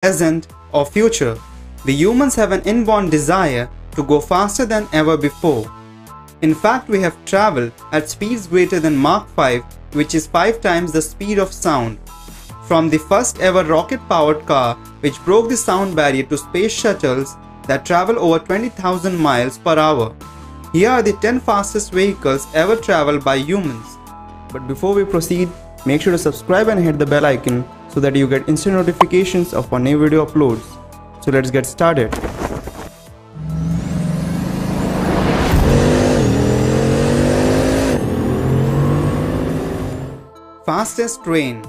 present, or future, we humans have an inborn desire to go faster than ever before. In fact, we have traveled at speeds greater than Mach 5, which is 5 times the speed of sound. From the first ever rocket-powered car, which broke the sound barrier, to space shuttles that travel over 20,000 miles per hour. Here are the 10 fastest vehicles ever traveled by humans. But before we proceed, make sure to subscribe and hit the bell icon so that you get instant notifications of our new video uploads. So let's get started. Fastest train.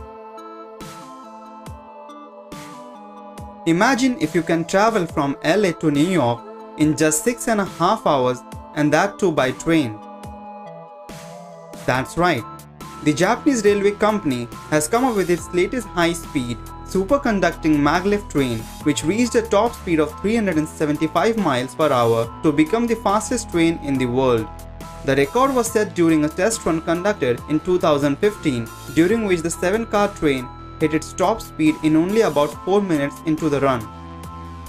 Imagine if you can travel from LA to New York in just 6.5 hours, and that too by train. That's right. The Japanese railway company has come up with its latest high-speed, superconducting maglev train, which reached a top speed of 375 miles per hour to become the fastest train in the world. The record was set during a test run conducted in 2015, during which the 7-car train hit its top speed in only about 4 minutes into the run.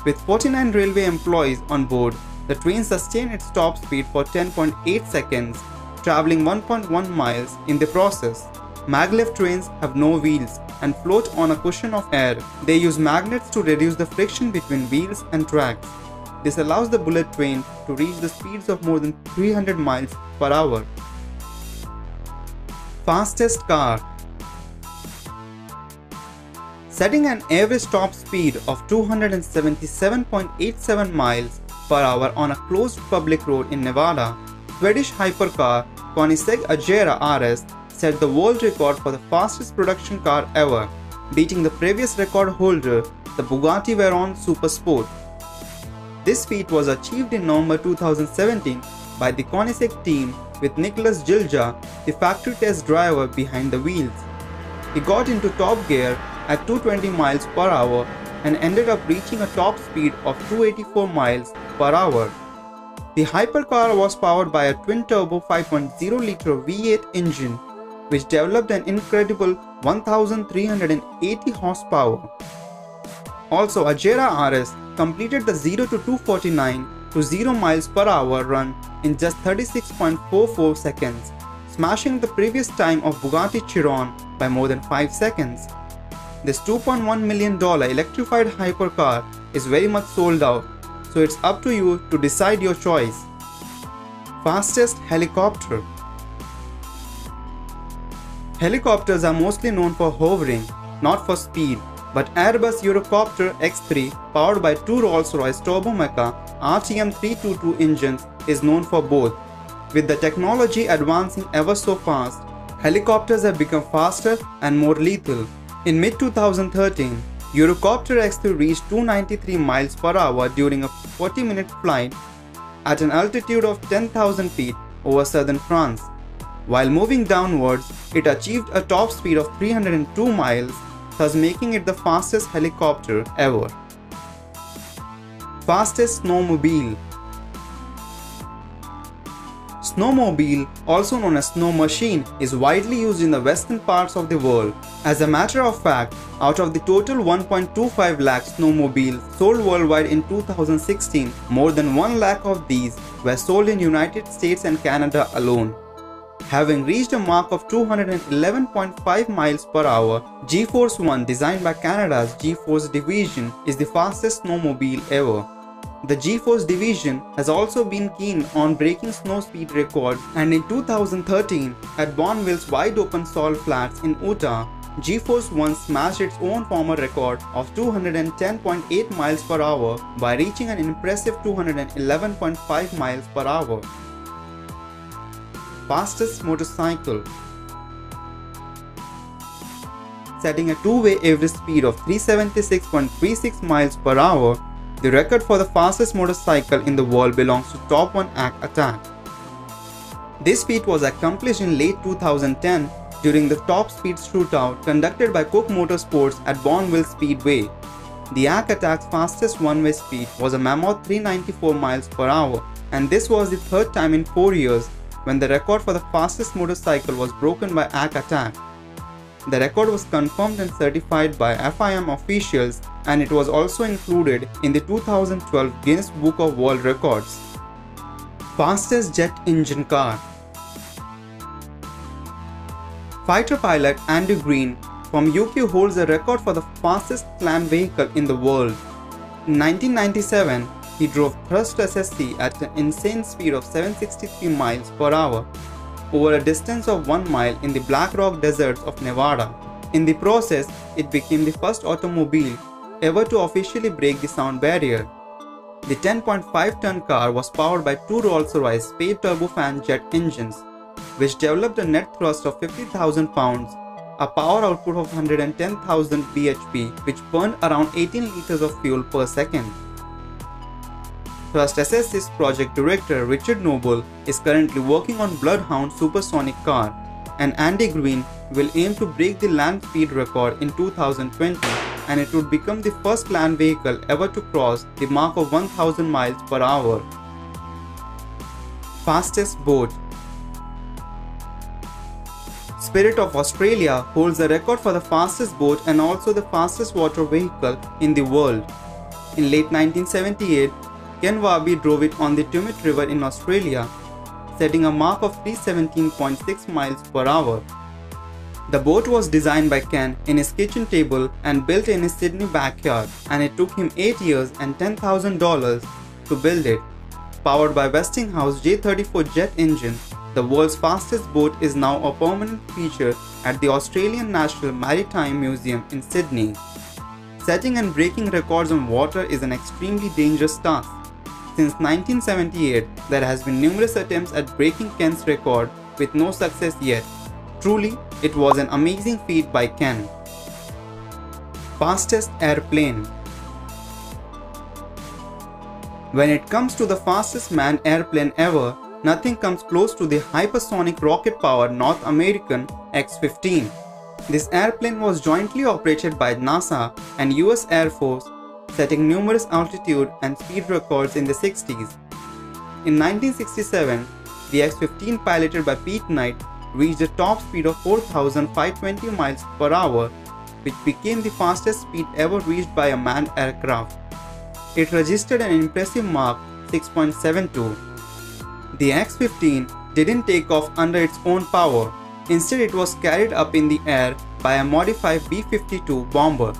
With 49 railway employees on board, the train sustained its top speed for 10.8 seconds, traveling 1.1 miles in the process. Maglev trains have no wheels and float on a cushion of air. They use magnets to reduce the friction between wheels and tracks. This allows the bullet train to reach the speeds of more than 300 miles per hour. Fastest car. Setting an average top speed of 277.87 miles per hour on a closed public road in Nevada, Swedish hypercar Koenigsegg Agera RS set the world record for the fastest production car ever, beating the previous record holder, the Bugatti Veyron Supersport. This feat was achieved in November 2017 by the Koenigsegg team with Nicholas Gilja, the factory test driver, behind the wheels. He got into top gear at 220 miles per hour and ended up reaching a top speed of 284 miles per hour. The hypercar was powered by a twin-turbo 5.0-liter V8 engine, which developed an incredible 1,380 horsepower. Also, Agera RS completed the 0 to 249 to 0 miles per hour run in just 36.44 seconds, smashing the previous time of Bugatti Chiron by more than 5 seconds. This $2.1 million electrified hypercar is very much sold out, so it's up to you to decide your choice. Fastest helicopter. Helicopters are mostly known for hovering, not for speed, but Airbus Eurocopter X3, powered by two Rolls-Royce Turbomeca RTM322 engines, is known for both. With the technology advancing ever so fast, helicopters have become faster and more lethal. In mid-2013, Eurocopter X3 reached 293 miles per hour during a 40-minute flight at an altitude of 10,000 feet over southern France. While moving downwards, it achieved a top speed of 302 miles, thus making it the fastest helicopter ever. Fastest snowmobile. Snowmobile, also known as snow machine, is widely used in the western parts of the world. As a matter of fact, out of the total 1.25 lakh snowmobiles sold worldwide in 2016, more than 1 lakh of these were sold in United States and Canada alone. Having reached a mark of 211.5 miles per hour, G-Force One, designed by Canada's G-Force division, is the fastest snowmobile ever. The G-Force division has also been keen on breaking snow speed records, and in 2013, at Bonneville's wide open salt flats in Utah, G-Force One smashed its own former record of 210.8 miles per hour by reaching an impressive 211.5 miles per hour. Fastest motorcycle. Setting a two-way average speed of 376.36 miles per hour, the record for the fastest motorcycle in the world belongs to Top One Ack Attack. This feat was accomplished in late 2010 during the top speed shootout conducted by Cook Motorsports at Bonneville Speedway. The Ack Attack's fastest one-way speed was a mammoth 394 miles per hour, and this was the third time in 4 years when the record for the fastest motorcycle was broken by Ack Attack. The record was confirmed and certified by FIM officials and it was also included in the 2012 Guinness Book of World Records. Fastest jet engine car. Fighter pilot Andy Green from UK holds a record for the fastest land vehicle in the world. In 1997, he drove thrust SSC at an insane speed of 763 miles per hour over a distance of 1 mile in the Black Rock deserts of Nevada. In the process, it became the first automobile ever to officially break the sound barrier. The 10.5-ton car was powered by two Rolls-Royce Spade turbofan jet engines, which developed a net thrust of 50,000 pounds, a power output of 110,000 bhp, which burned around 18 liters of fuel per second. Thrust SSC's project director Richard Noble is currently working on Bloodhound supersonic car, and Andy Green will aim to break the land speed record in 2020, and it would become the first land vehicle ever to cross the mark of 1,000 miles per hour. Fastest boat. Spirit of Australia holds the record for the fastest boat and also the fastest water vehicle in the world. In late 1978, Ken Wabi drove it on the Tumut River in Australia, setting a mark of 317.6 miles per hour. The boat was designed by Ken in his kitchen table and built in his Sydney backyard, and it took him 8 years and $10,000 to build it. Powered by Westinghouse J34 jet engine, the world's fastest boat is now a permanent feature at the Australian National Maritime Museum in Sydney. Setting and breaking records on water is an extremely dangerous task. Since 1978, there has been numerous attempts at breaking Ken's record with no success yet. Truly, it was an amazing feat by Ken. Fastest airplane. When it comes to the fastest manned airplane ever, nothing comes close to the hypersonic rocket-powered North American X-15. This airplane was jointly operated by NASA and US Air Force, setting numerous altitude and speed records in the 60s. In 1967, the X-15 piloted by Pete Knight reached a top speed of 4,520 miles per hour, which became the fastest speed ever reached by a manned aircraft. It registered an impressive Mach 6.72. The X-15 didn't take off under its own power. Instead, it was carried up in the air by a modified B-52 bomber.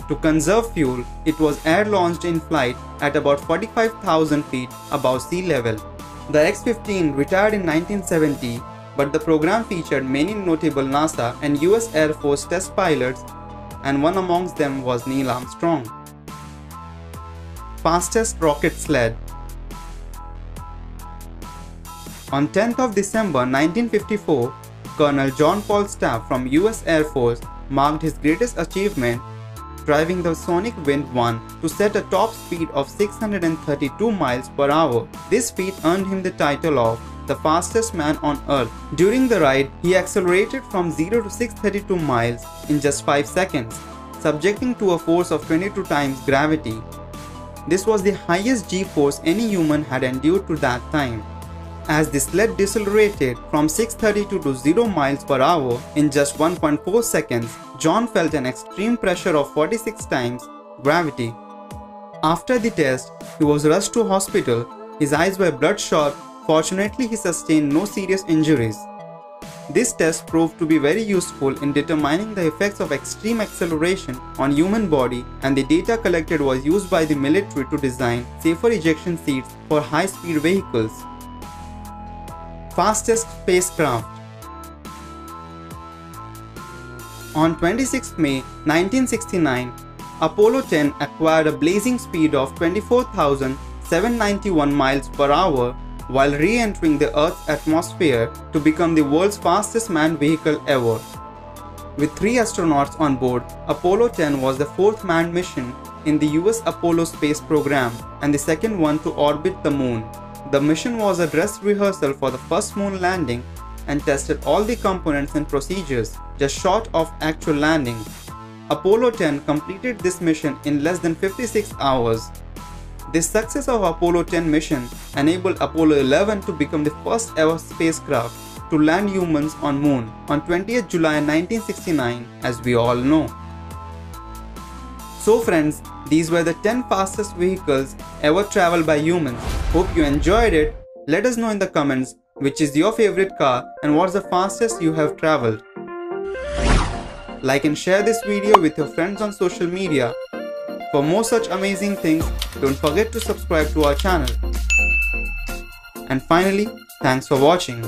To conserve fuel, it was air-launched in flight at about 45,000 feet above sea level. The X-15 retired in 1970, but the program featured many notable NASA and US Air Force test pilots, and one amongst them was Neil Armstrong. Fastest rocket sled. On 10th of December 1954, Colonel John Paul Stapp from US Air Force marked his greatest achievement, driving the Sonic Wind 1 to set a top speed of 632 miles per hour. This feat earned him the title of the fastest man on Earth. During the ride, he accelerated from 0 to 632 miles in just 5 seconds, subjecting to a force of 22 times gravity. This was the highest G-force any human had endured to that time. As the sled decelerated from 632 to 0 miles per hour in just 1.4 seconds, John felt an extreme pressure of 46 times gravity. After the test, he was rushed to hospital. His eyes were bloodshot. Fortunately, he sustained no serious injuries. This test proved to be very useful in determining the effects of extreme acceleration on human body, and the data collected was used by the military to design safer ejection seats for high-speed vehicles. Fastest spacecraft. On 26 May 1969, Apollo 10 acquired a blazing speed of 24,791 miles per hour while re-entering the Earth's atmosphere to become the world's fastest manned vehicle ever. With 3 astronauts on board, Apollo 10 was the 4th manned mission in the US Apollo space program and the second one to orbit the moon. The mission was a dress rehearsal for the first moon landing and tested all the components and procedures, just short of actual landing. Apollo 10 completed this mission in less than 56 hours. This success of Apollo 10 mission enabled Apollo 11 to become the first ever spacecraft to land humans on moon on 20th July 1969, as we all know. So friends, these were the 10 fastest vehicles ever traveled by humans. Hope you enjoyed it. Let us know in the comments which is your favorite car and what's the fastest you have traveled. Like and share this video with your friends on social media. For more such amazing things, don't forget to subscribe to our channel. And finally, thanks for watching.